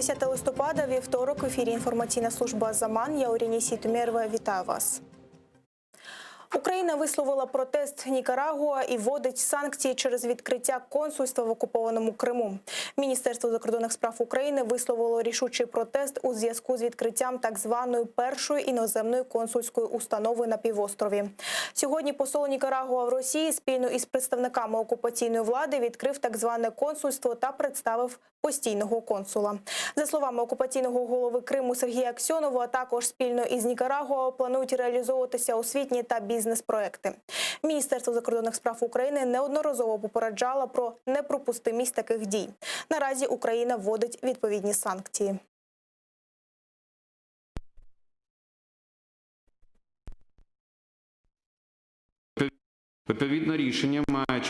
10 листопада, вівторок, в ефірі інформаційна служба «Заман». Я Оріні Сітумєрова. Вітаю вас. Україна висловила протест Нікарагуа і вводить санкції через відкриття консульства в окупованому Криму. Міністерство закордонних справ України висловило рішучий протест у зв'язку з відкриттям так званої першої іноземної консульської установи на півострові. Сьогодні посол Нікарагуа в Росії спільно із представниками окупаційної влади відкрив так зване консульство та представив постійного консула. За словами окупаційного голови Криму Сергія Аксьонова, а також спільно із Нікарагуа планують реалізовуватися освітні та бізнес-проекти. Міністерство закордонних справ України неодноразово попереджало про неприпустимість таких дій. Наразі Україна вводить відповідні санкції. Відповідне рішення має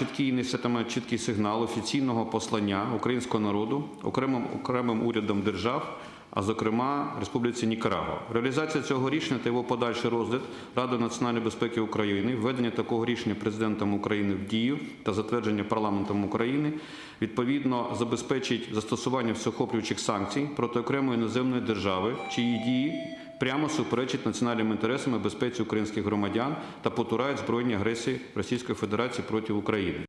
чіткий сигнал офіційного послання українського народу, окремим урядом держав, а зокрема Республіці Нікарагуа. Реалізація цього рішення та його подальший розгляд Ради національної безпеки України, введення такого рішення Президентом України в дію та затвердження парламентом України, відповідно забезпечить застосування всеохоплюючих санкцій проти окремої іноземної держави, чиї дії прямо суперечать національним інтересам і безпеці українських громадян та потурають збройній агресії Російської Федерації проти України.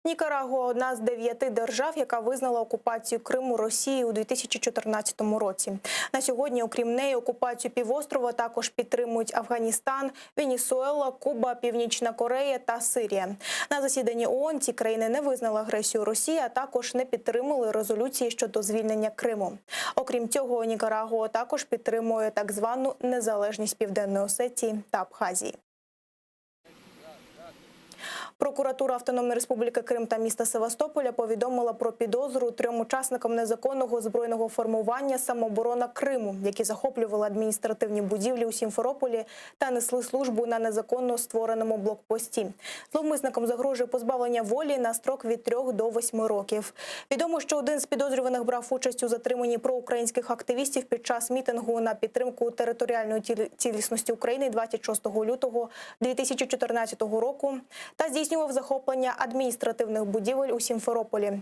Нікарагуа – одна з 9 держав, яка визнала окупацію Криму Росією у 2014 році. На сьогодні, окрім неї, окупацію півострова також підтримують Афганістан, Венесуела, Куба, Північна Корея та Сирія. На засіданні ООН ці країни не визнали агресію Росії, а також не підтримали резолюції щодо звільнення Криму. Окрім цього, Нікарагуа також підтримує так звану незалежність Південної Осетії та Абхазії. Прокуратура Автономної Республіки Крим та міста Севастополя повідомила про підозру 3 учасникам незаконного збройного формування «Самооборона Криму», які захоплювали адміністративні будівлі у Сімферополі та несли службу на незаконно створеному блокпості. Зловмисникам загрожує позбавлення волі на строк від 3 до 8 років. Відомо, що один з підозрюваних брав участь у затриманні проукраїнських активістів під час мітингу на підтримку територіальної цілісності України 26 лютого 2014 року та здійснював захоплення адміністративних будівель у Сімферополі.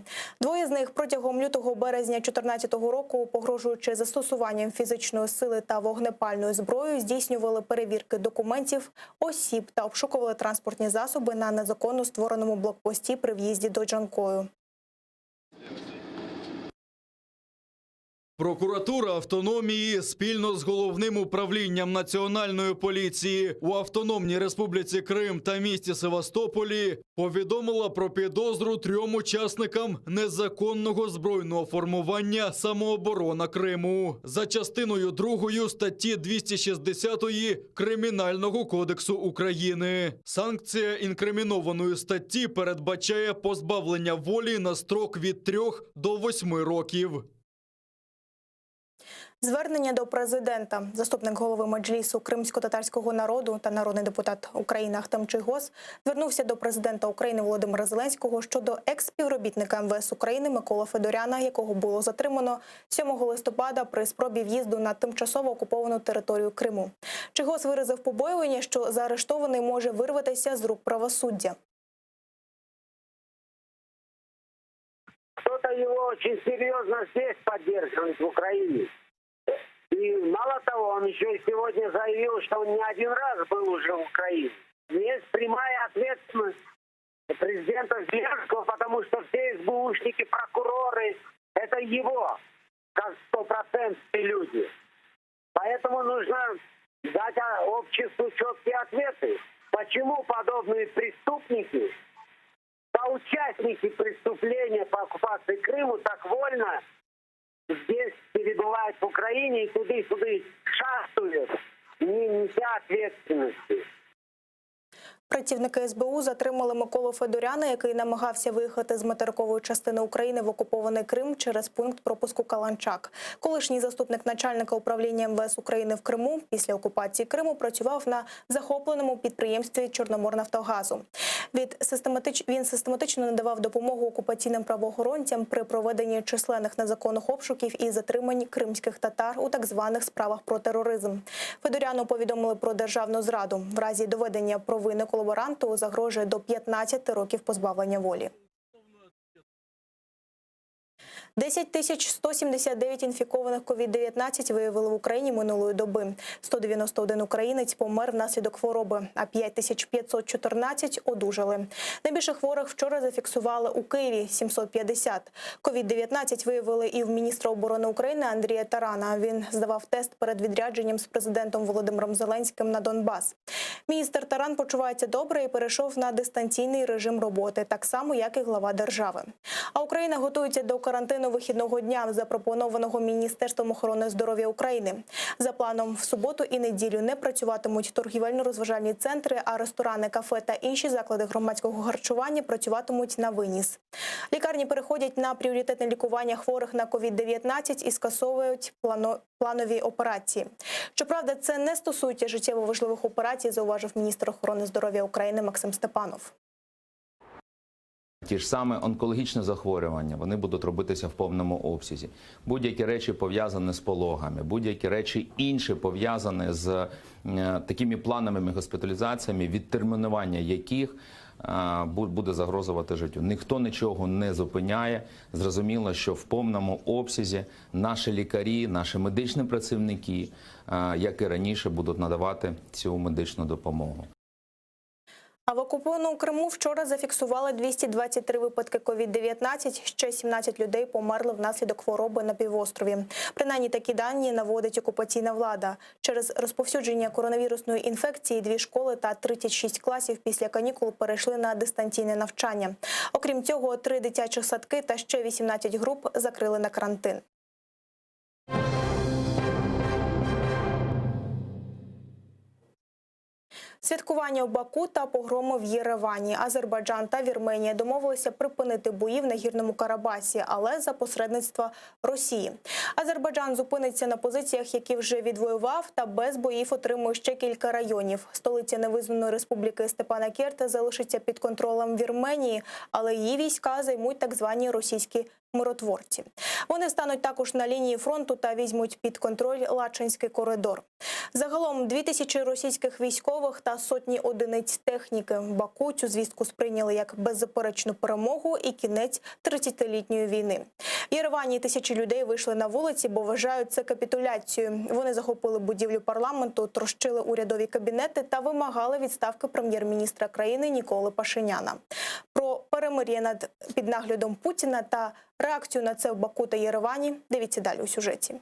Двоє з них протягом лютого-березня 2014 року, погрожуючи застосуванням фізичної сили та вогнепальною зброєю, здійснювали перевірки документів, осіб та обшукували транспортні засоби на незаконно створеному блокпості при в'їзді до Джанкою. Прокуратура автономії спільно з Головним управлінням Національної поліції у Автономній Республіці Крим та місті Севастополі повідомила про підозру 3 учасникам незаконного збройного формування «Самооборона Криму» за частиною 2 статті 260 Кримінального кодексу України. Санкція інкримінованої статті передбачає позбавлення волі на строк від 3 до 8 років. Звернення до президента. Заступник голови Меджлісу кримсько-татарського народу та народний депутат України Ахтем Чийгоз звернувся до президента України Володимира Зеленського щодо екс-співробітника МВС України Миколи Федоряна, якого було затримано 7 листопада при спробі в'їзду на тимчасово окуповану територію Криму. Чийгоз виразив побоювання, що заарештований може вирватися з рук правосуддя. Кто-то его очень серьезно здесь поддерживает в Украине. И мало того, он еще и сегодня заявил, что он не один раз был уже в Украине. Есть прямая ответственность президента Зеленского, потому что все СБУшники, прокуроры – это его, как 100% люди. Поэтому нужно дать обществу четкие ответы. Почему подобные преступники, соучастники преступления по оккупации Крыма так вольно здесь перебывают в Украине и туды-сюды шастают, не неся ответственности. Працівники СБУ затримали Миколу Федоряна, який намагався виїхати з материкової частини України в окупований Крим через пункт пропуску Каланчак. Колишній заступник начальника управління МВС України в Криму після окупації Криму працював на захопленому підприємстві Чорноморнафтогазу. Він систематично надавав допомогу окупаційним правоохоронцям при проведенні численних незаконних обшуків і затримань кримських татар у так званих справах про тероризм. Федоряну повідомили про державну зраду. В разі доведення провини колаборанту загрожує до 15 років позбавлення волі. 10 179 інфікованих COVID-19 виявили в Україні минулої доби. 191 українець помер внаслідок хвороби, а 5514 одужали. Найбільше хворих вчора зафіксували у Києві – 750. COVID-19 виявили і в міністра оборони України Андрія Тарана. Він здавав тест перед відрядженням з президентом Володимиром Зеленським на Донбас. Міністр Таран почувається добре і перейшов на дистанційний режим роботи, так само, як і глава держави. А Україна готується до карантину вихідного дня, запропонованого Міністерством охорони здоров'я України. За планом, в суботу і неділю не працюватимуть торгівельно-розважальні центри, а ресторани, кафе та інші заклади громадського харчування працюватимуть на виніс. Лікарні переходять на пріоритетне лікування хворих на COVID-19 і скасовують планові операції. Щоправда, це не стосується життєво важливих операцій, зауважив міністр охорони здоров'я України Максим Степанов. Ті ж саме онкологічні захворювання, вони будуть робитися в повному обсязі. Будь-які речі пов'язані з пологами, будь-які речі інші пов'язані з такими плановими госпіталізаціями, відтермінування яких буде загрожувати життю. Ніхто нічого не зупиняє. Зрозуміло, що в повному обсязі наші лікарі, наші медичні працівники, як і раніше, будуть надавати цю медичну допомогу. А в окупованому Криму вчора зафіксували 223 випадки COVID-19, ще 17 людей померли внаслідок хвороби на півострові. Принаймні такі дані наводить окупаційна влада. Через розповсюдження коронавірусної інфекції 2 школи та 36 класів після канікул перейшли на дистанційне навчання. Окрім цього, 3 дитячих садки та ще 18 груп закрили на карантин. Святкування у Баку та погроми в Єревані. Азербайджан та Вірменія домовилися припинити бої в Нагірному Карабасі, але за посередництва Росії. Азербайджан зупиниться на позиціях, які вже відвоював, та без боїв отримує ще кілька районів. Столиця невизнаної республіки Степанакерт залишиться під контролем Вірменії, але її війська займуть так звані російські миротворці. Вони стануть також на лінії фронту та візьмуть під контроль Лачинський коридор. Загалом 2000 російських військових та сотні одиниць техніки. В Баку цю звістку сприйняли як беззаперечну перемогу і кінець 30-літньої війни. В Єревані тисячі людей вийшли на вулиці, бо вважають це капітуляцією. Вони захопили будівлю парламенту, трощили урядові кабінети та вимагали відставки прем'єр-міністра країни Ніколи Пашиняна. Про перемир'я під наглядом Путіна та реакцію на це в Баку та Єревані дивіться далі у сюжеті.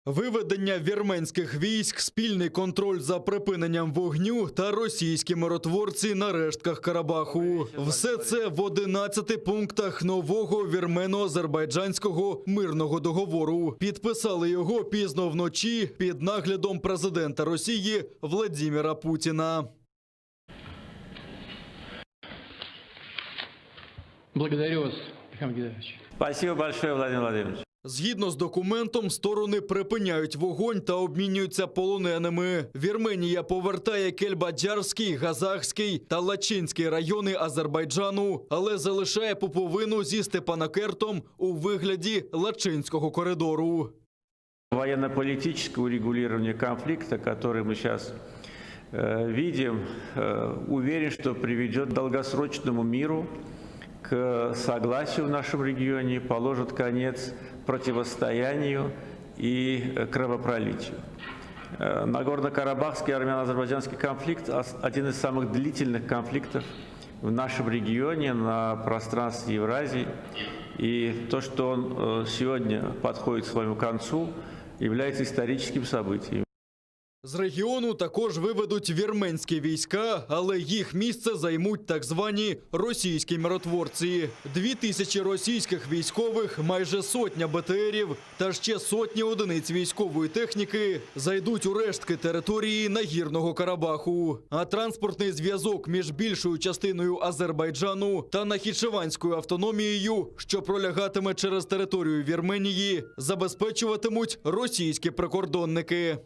Виведення вірменських військ, спільний контроль за припиненням вогню та російські миротворці на рештках Карабаху. Все це в 11 пунктах нового вірмено-азербайджанського мирного договору. Підписали його пізно вночі під наглядом президента Росії Владимира Путіна. Благодарю вас, Михаил Геннадьевич. Спасибо большое, Владимир Владимирович. Згідно з документом, сторони припиняють вогонь та обмінюються полоненими. Вірменія повертає Кельбаджарський, Газахський та Лачинський райони Азербайджану, але залишає пуповину зі Степанакертом у вигляді Лачинського коридору. Военно-политическое урегулирование конфликта, который мы сейчас видим, уверен, что приведет к долгосрочному миру, к согласию в нашем регионе, положит конец противостоянию и кровопролитию. Нагорно-Карабахский армяно-азербайджанский конфликт – один из самых длительных конфликтов в нашем регионе, на пространстве Евразии. И то, что он сегодня подходит к своему концу, является историческим событием. З регіону також виведуть вірменські війська, але їх місце займуть так звані російські миротворці. 2000 російських військових, майже сотня БТРів та ще сотні одиниць військової техніки зайдуть у рештки території Нагірного Карабаху. А транспортний зв'язок між більшою частиною Азербайджану та Нахічеванською автономією, що пролягатиме через територію Вірменії, забезпечуватимуть російські прикордонники.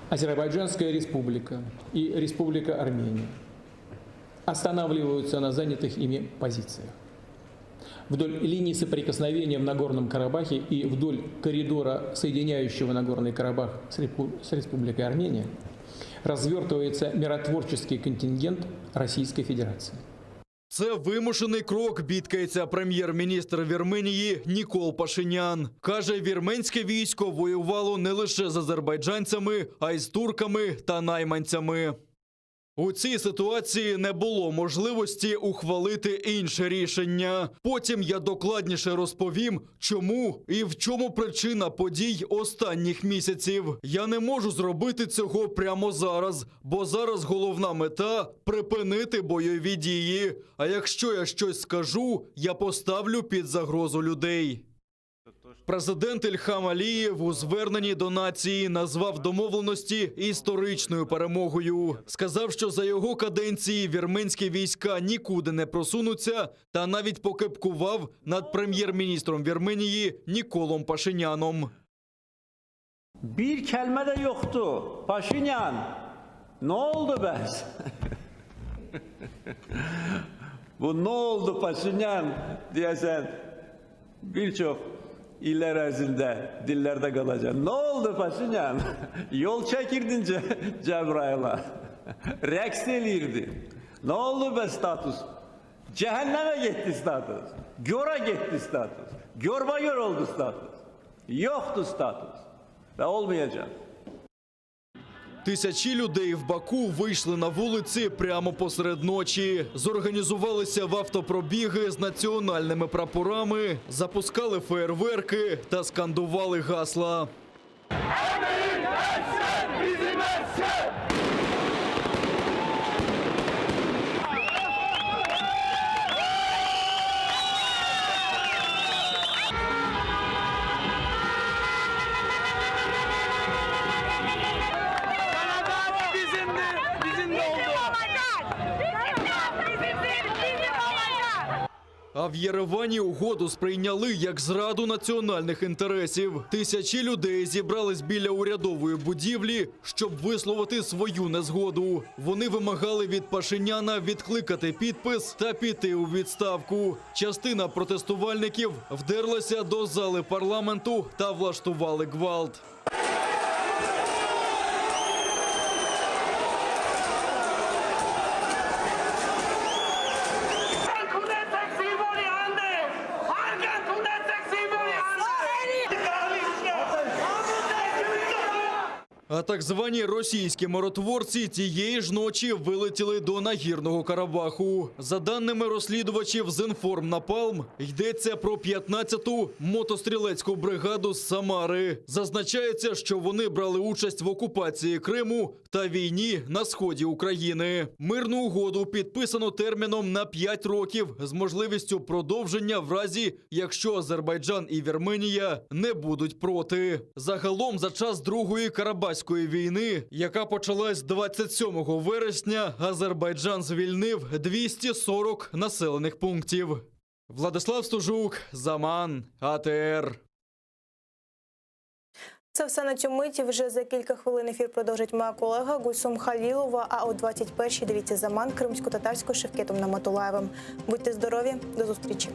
Азербайджанская республика и Республика Армения останавливаются на занятых ими позициях. Вдоль линии соприкосновения в Нагорном Карабахе и вдоль коридора, соединяющего Нагорный Карабах с Республикой Армения, развертывается миротворческий контингент Российской Федерации. Це вимушений крок, бідкається прем'єр-міністр Вірменії Нікол Пашинян. Каже, вірменське військо воювало не лише з азербайджанцями, а й з турками та найманцями. У цій ситуації не було можливості ухвалити інше рішення. Потім я докладніше розповім, чому і в чому причина подій останніх місяців. Я не можу зробити цього прямо зараз, бо зараз головна мета – припинити бойові дії. А якщо я щось скажу, я поставлю під загрозу людей. Президент Ільхам Алієв у зверненні до нації назвав домовленості історичною перемогою. Сказав, що за його каденції вірменські війська нікуди не просунуться, та навіть покепкував над прем'єр-міністром Вірменії Ніколом Пашиняном. Bir kelime de yoktu. Paşinyan, ne oldu be? Bu ne oldu Paşinyan diye sen birçok iller arzinde dillerde kalacaksın. Ne oldu Paşinyan? Yol çekirdin Cebrail'a. Reks elirdin. Ne oldu be status? Cehenneme gitti status. Göre gitti status. Görme gör oldu status. Yoktu status. Ve olmayacak. Тисячі людей в Баку вийшли на вулиці прямо посеред ночі. Зорганізувалися в автопробіги з національними прапорами, запускали феєрверки та скандували гасла. А в Єревані угоду сприйняли як зраду національних інтересів. Тисячі людей зібрались біля урядової будівлі, щоб висловити свою незгоду. Вони вимагали від Пашиняна відкликати підпис та піти у відставку. Частина протестувальників вдерлася до зали парламенту та влаштували гвалт. А так звані російські миротворці тієї ж ночі вилетіли до Нагірного Карабаху. За даними розслідувачів з «Інформнапалм», йдеться про 15-ту мотострілецьку бригаду з Самари. Зазначається, що вони брали участь в окупації Криму та війні на сході України. Мирну угоду підписано терміном на 5 років з можливістю продовження в разі, якщо Азербайджан і Вірменія не будуть проти. Загалом за час Другої Карабахської війни, яка почалась 27 вересня, Азербайджан звільнив 240 населених пунктів. Владислав Стужук, Заман, АТР. Це все на цю миті. Вже за кілька хвилин ефір продовжить моя колега Гульсум Халілова, а о 21-й дивіться «Заман» кримсько-татарською Шевкетом Наматулаєвим. Будьте здорові, до зустрічі.